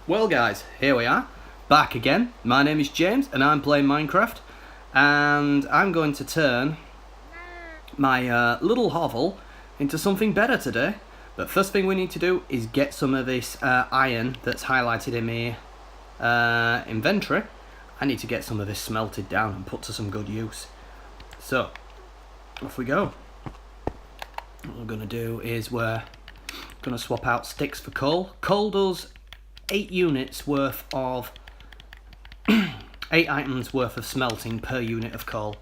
Well guys, here we are, back again. My name is James and I'm playing Minecraft, and I'm going to turn my little hovel into something better today. But first thing we need to do is get some of this iron that's highlighted in my inventory. I need to get some of this smelted down and put to some good use. So, off we go. What we're going to do is we're going to swap out sticks for coal. Coal does 8 units worth of 8 items worth of smelting per unit of coal.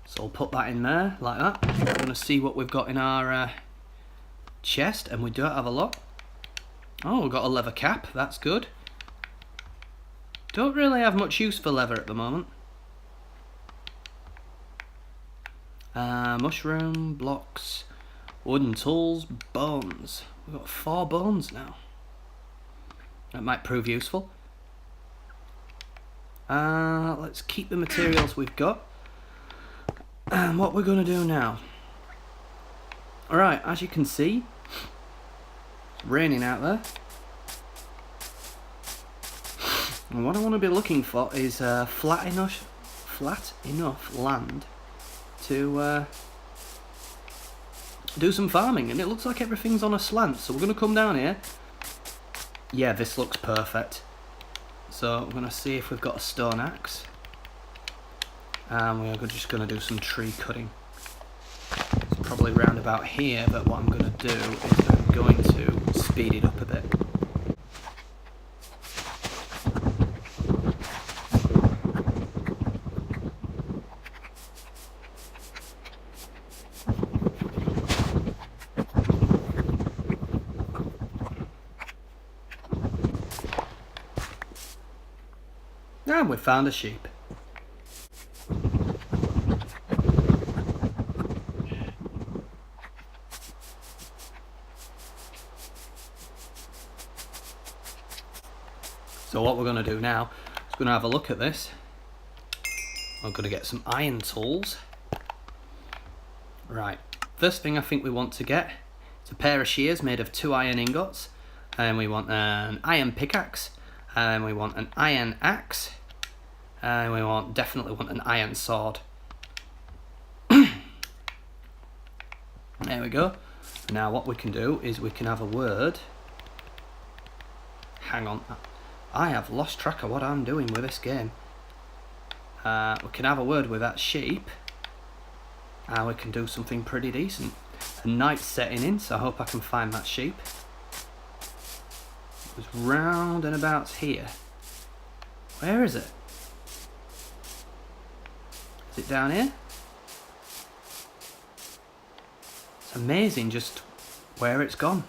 So I'll put that in there like that. We're going to see what we've got in our chest, and we don't have a lot. Oh, we've got a leather cap, that's good. Don't really have much use for leather at the moment. Mushroom, blocks, wooden tools, bones. We've got 4 bones now. That might prove useful. Let's keep the materials we've got. And what we're going to do now. Alright, as you can see, it's raining out there. And what I want to be looking for is flat enough land to do some farming. And it looks like everything's on a slant, so we're going to come down here. Yeah, this looks perfect. So we're going to see if we've got a stone axe. And we're just going to do some tree cutting. It's probably round about here, but what I'm going to do is I'm going to speed it up a bit. And we found a sheep. So what we're going to do now is going to have a look at this. I'm going to get some iron tools. Right, first thing I think we want to get is a pair of shears made of 2 iron ingots. And we want an iron pickaxe. And we want an iron axe. And we definitely want an iron sword. There we go. Now what we can do is we can have a word. Hang on. I have lost track of what I'm doing with this game. We can have a word with that sheep. And we can do something pretty decent. A night's setting in, so I hope I can find that sheep. It was round and about here. Where is it? Is it down here? It's amazing just where it's gone.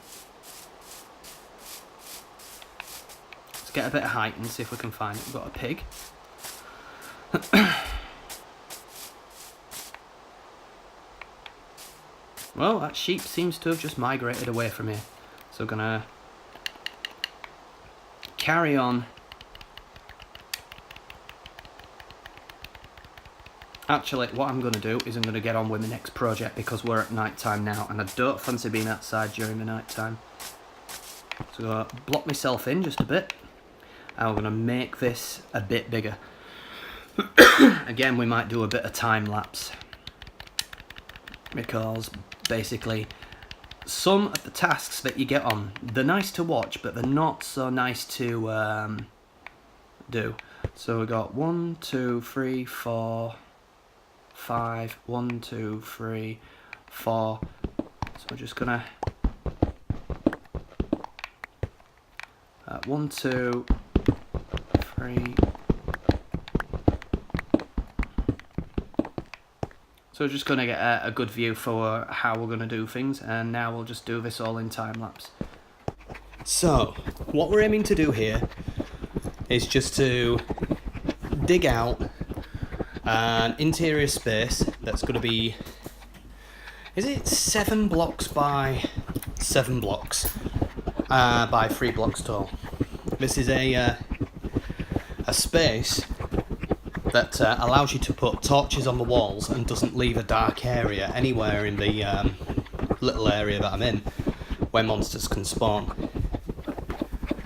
Let's get a bit of height and see if we can find it. We've got a pig. Well, that sheep seems to have just migrated away from here. So we're gonna carry on. Actually, what I'm going to do is I'm going to get on with the next project because we're at night time now and I don't fancy being outside during the night time. So I'm going to block myself in just a bit and we're going to make this a bit bigger. Again, we might do a bit of time lapse because basically some of the tasks that you get on, they're nice to watch but they're not so nice to do. So we got 1, 2, 3, 4... 5, 1, 2, 3, 4. So we're just gonna 1, 2, 3. So we're just gonna get a good view for how we're gonna do things, and now we'll just do this all in time lapse. So what we're aiming to do here is just to dig out an interior space that's going to be, is it 7 blocks by 7 blocks by 3 blocks tall. This is a space that allows you to put torches on the walls and doesn't leave a dark area anywhere in the little area that I'm in where monsters can spawn.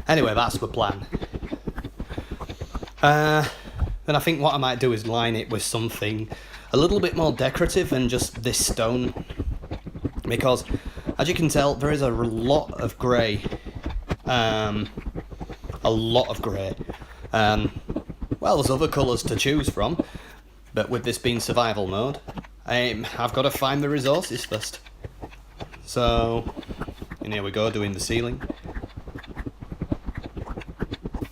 Anyway, that's the plan. Then I think what I might do is line it with something a little bit more decorative than just this stone, because as you can tell there is a lot of grey, well, there's other colours to choose from, but with this being survival mode, I've got to find the resources first. So, and here we go, doing the ceiling.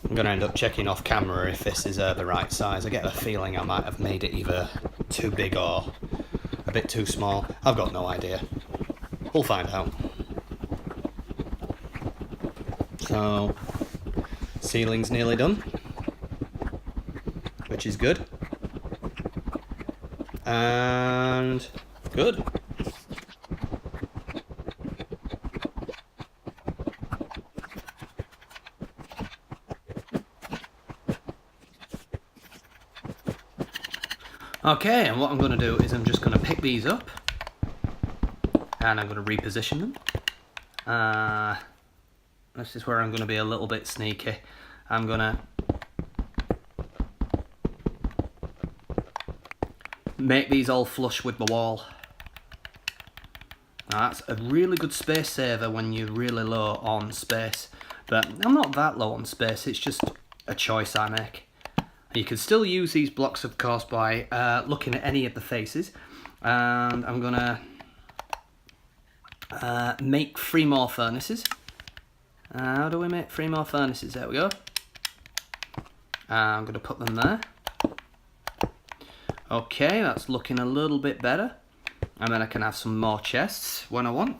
I'm going to end up checking off camera if this is the right size. I get a feeling I might have made it either too big or a bit too small. I've got no idea. We'll find out. So, ceiling's nearly done, which is good. And good. Okay, and what I'm going to do is I'm just going to pick these up and I'm going to reposition them. This is where I'm going to be a little bit sneaky. I'm going to make these all flush with the wall. Now, that's a really good space saver when you're really low on space, but I'm not that low on space, it's just a choice I make. You can still use these blocks, of course, by looking at any of the faces. And I'm going to make 3 more furnaces. How do we make 3 more furnaces? There we go. I'm going to put them there. Okay, that's looking a little bit better. And then I can have some more chests when I want.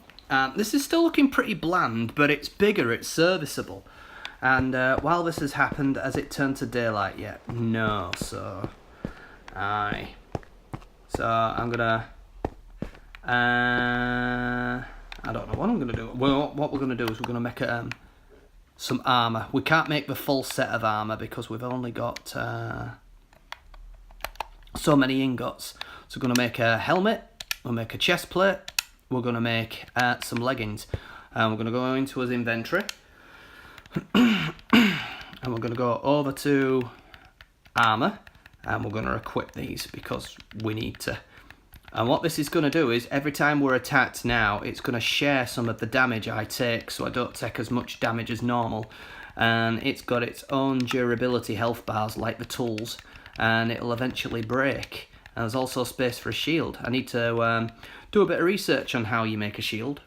This is still looking pretty bland, but it's bigger, it's serviceable. And while this has happened, has it turned to daylight yet? No, so I'm gonna I don't know what I'm gonna do. Well, what we're gonna do is we're gonna make some armour. We can't make the full set of armour because we've only got so many ingots. So we're gonna make a helmet, we'll make a chest plate, we're gonna make some leggings, and we're gonna go into his inventory. And we're going to go over to armour and we're going to equip these because we need to. And what this is going to do is every time we're attacked now, it's going to share some of the damage I take, so I don't take as much damage as normal. And it's got its own durability health bars like the tools, and it'll eventually break. And there's also space for a shield. I need to do a bit of research on how you make a shield.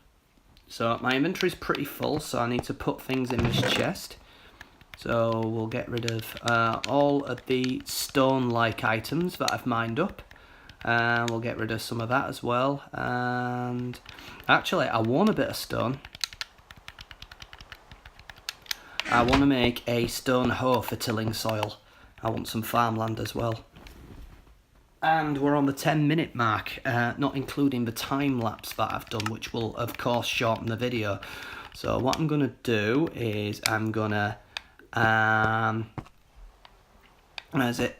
So my inventory's pretty full, so I need to put things in this chest. So we'll get rid of all of the stone-like items that I've mined up. And we'll get rid of some of that as well. And actually, I want a bit of stone. I want to make a stone hoe for tilling soil. I want some farmland as well. And we're on the 10-minute mark, not including the time lapse that I've done, which will of course shorten the video. So what I'm going to do is I'm going to, where is it?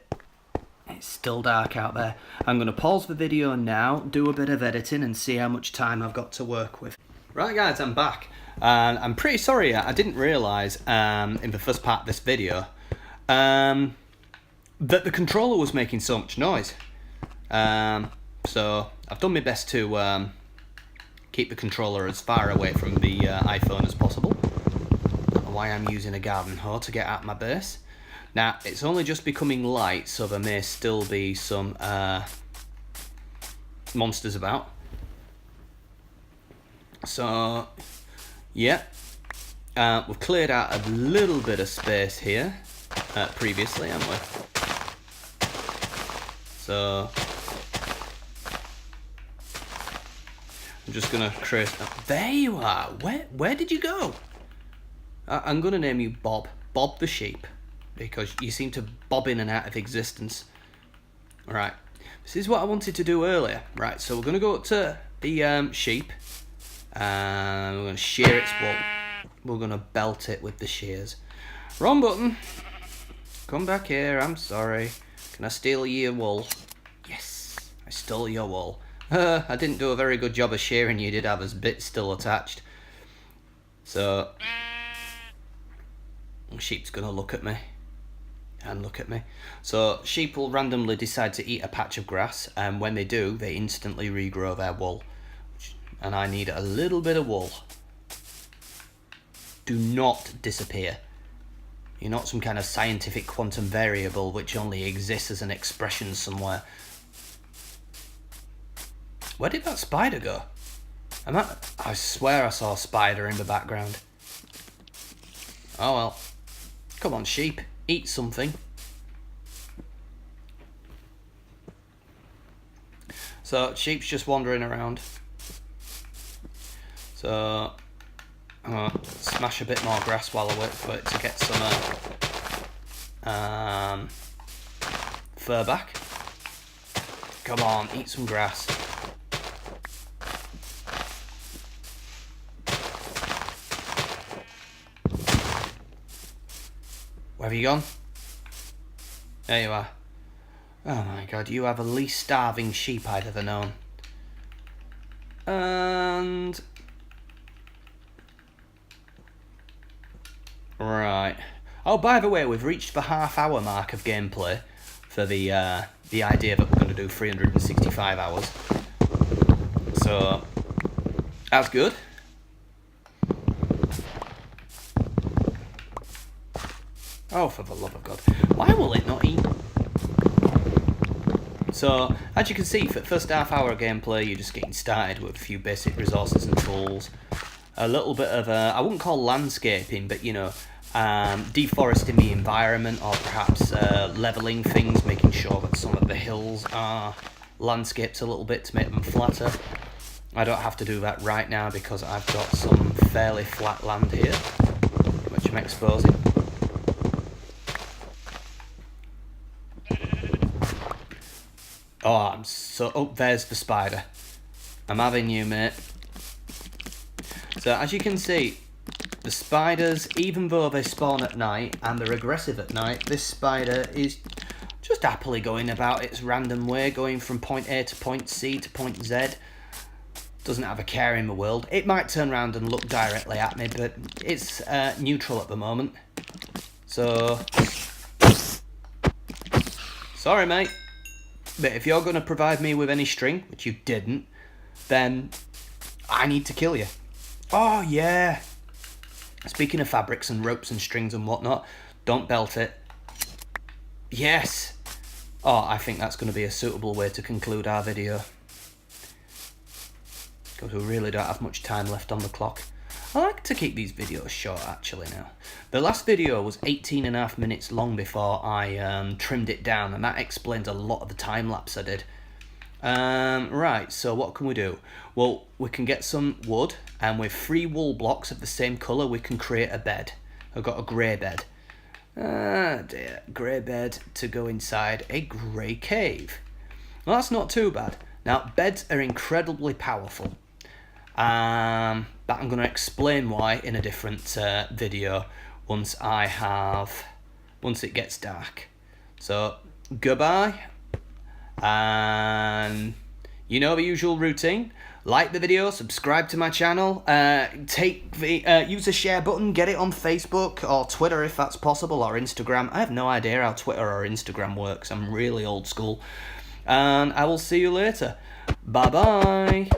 It's still dark out there. I'm going to pause the video now, do a bit of editing and see how much time I've got to work with. Right guys, I'm back. And I'm pretty sorry, I didn't realise in the first part of this video that the controller was making so much noise. So I've done my best to keep the controller as far away from the iPhone as possible. Don't know why I'm using a garden hoe to get at my base. Now it's only just becoming light, so there may still be some monsters about. So yeah, we've cleared out a little bit of space here previously, haven't we? So I'm just gonna create. There you are. Where did you go? I'm gonna name you Bob the sheep, because you seem to bob in and out of existence. All right. This is what I wanted to do earlier. Right. So we're gonna go up to the sheep, and we're gonna shear its wool. We're gonna belt it with the shears. Wrong button. Come back here. I'm sorry. Can I steal your wool? Yes, I stole your wool. I didn't do a very good job of shearing. You did have his bits still attached. So Sheep's gonna look at me. And look at me. So sheep will randomly decide to eat a patch of grass, and when they do, they instantly regrow their wool. And I need a little bit of wool. Do not disappear. You're not some kind of scientific quantum variable which only exists as an expression somewhere. Where did that spider go? I swear I saw a spider in the background. Oh well. Come on, sheep. Eat something. So, sheep's just wandering around. So, I'm going to smash a bit more grass while I wait for it to get some fur back. Come on, eat some grass. Where have you gone? There you are. Oh my god, you are the least starving sheep I'd ever known. And... right. Oh, by the way, we've reached the half-hour mark of gameplay for the idea that we're going to do 365 hours. So, that's good. Oh, for the love of God. Why will it not eat? So, as you can see, for the first half hour of gameplay, you're just getting started with a few basic resources and tools. A little bit of, I wouldn't call landscaping, but, you know, deforesting the environment, or perhaps levelling things, making sure that some of the hills are landscaped a little bit to make them flatter. I don't have to do that right now because I've got some fairly flat land here, which I'm exposing. Oh, oh, there's the spider. I'm having you, mate. So, as you can see, the spiders, even though they spawn at night and they're aggressive at night, this spider is just happily going about its random way, going from point A to point C to point Z. Doesn't have a care in the world. It might turn around and look directly at me, but it's neutral at the moment. So, sorry, mate. But if you're going to provide me with any string, which you didn't, then I need to kill you. Oh, yeah. Speaking of fabrics and ropes and strings and whatnot, don't belt it. Yes. Oh, I think that's going to be a suitable way to conclude our video. Because we really don't have much time left on the clock. I like to keep these videos short, actually, now. The last video was 18.5 minutes long before I trimmed it down, and that explains a lot of the time-lapse I did. Right, so what can we do? Well, we can get some wood, and with 3 wool blocks of the same colour, we can create a bed. I've got a grey bed. Ah, dear. Grey bed to go inside a grey cave. Well, that's not too bad. Now, beds are incredibly powerful. But I'm going to explain why in a different video once it gets dark. So, goodbye, and you know the usual routine. Like the video, subscribe to my channel, use the share button, get it on Facebook or Twitter if that's possible, or Instagram. I have no idea how Twitter or Instagram works. I'm really old school. And I will see you later. Bye bye.